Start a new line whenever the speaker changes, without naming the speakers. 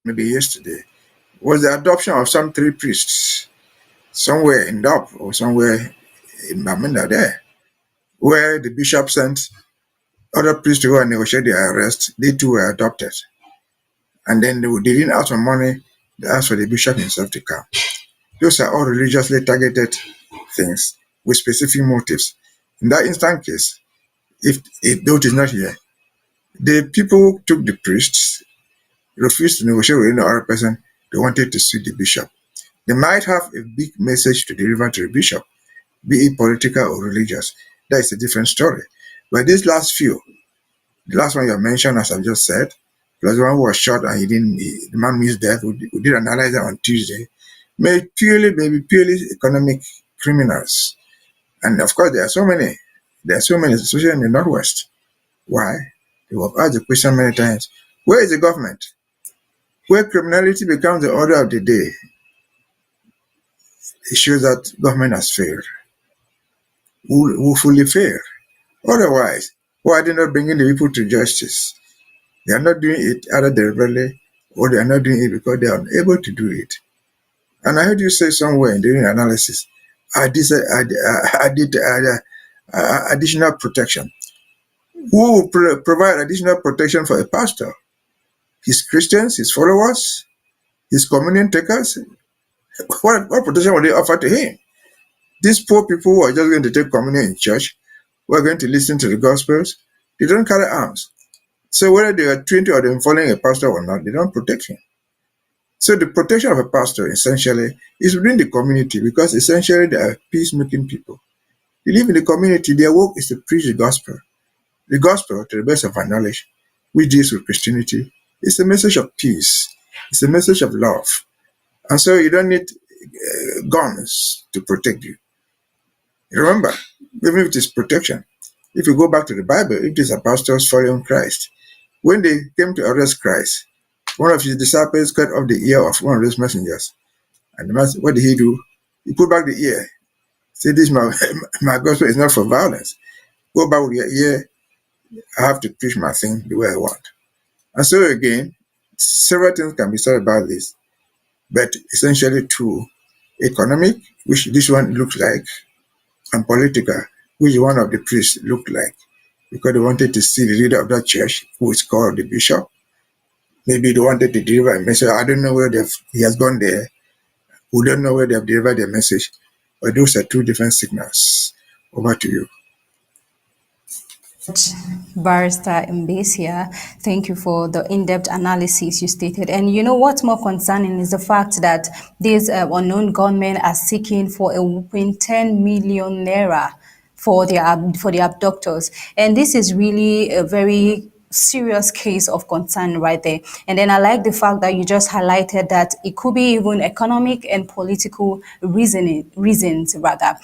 maybe yesterday, was the adoption of some 3 priests somewhere in Dop or somewhere in Bamenda there, where the bishop sent other priests to go and negotiate their arrest. They too were adopted. And then they didn't ask for money, they asked for the bishop himself to come. Those are all religiously targeted things with specific motives. In that instant case, if Dot is not here, the people who took the priests refused to negotiate with any other person. They wanted to sue the bishop. They might have a big message to deliver to the bishop, be it political or religious. That is a different story. But these last few, the last one you mentioned, as I've just said, plus the one who was shot and the man missed death, we did analyze that on Tuesday, may be purely economic criminals. And of course, there are so many, especially in the Northwest. Why? We have asked the question many times, where is the government? Where criminality becomes the order of the day, it shows that government has failed, woefully failed. Otherwise, why are they not bringing the people to justice? They are not doing it either deliberately or they are not doing it because they are unable to do it. And I heard you say somewhere during the analysis, additional protection. Who will provide additional protection for a pastor? His Christians, his followers, his communion takers? What protection will they offer to him? These poor people who are just going to take communion in church, who are going to listen to the gospels, they don't carry arms. So whether they are trained or they're following a pastor or not, they don't protect him. So the protection of a pastor essentially is within the community because essentially they are peacemaking people. They live in the community, their work is to preach the gospel. The gospel, to the best of our knowledge, which deals with Christianity, is a message of peace. It's a message of love. And so you don't need guns to protect you. Remember, even if it is protection, if you go back to the Bible, if these apostles following Christ, when they came to arrest Christ, one of his disciples cut off the ear of one of those messengers. And the master, what did he do? He put back the ear. Said, this my gospel is not for violence. Go back with your ear. I have to preach my thing the way I want. And so again, several things can be said about this, but essentially two: economic, which this one looks like, and political, which one of the priests looked like, because they wanted to see the leader of that church, who is called the bishop. Maybe they wanted to deliver a message. I don't know where he has gone there. We don't know where they have delivered their message. But those are two different signals. Over to you.
Barrister Mbeseha, thank you for the in-depth analysis you stated. And you know what's more concerning is the fact that these unknown gunmen are seeking for a whopping 10 million naira for the abductors, and this is really a very serious case of concern right there. And then I like the fact that you just highlighted that it could be even economic and political reasons rather.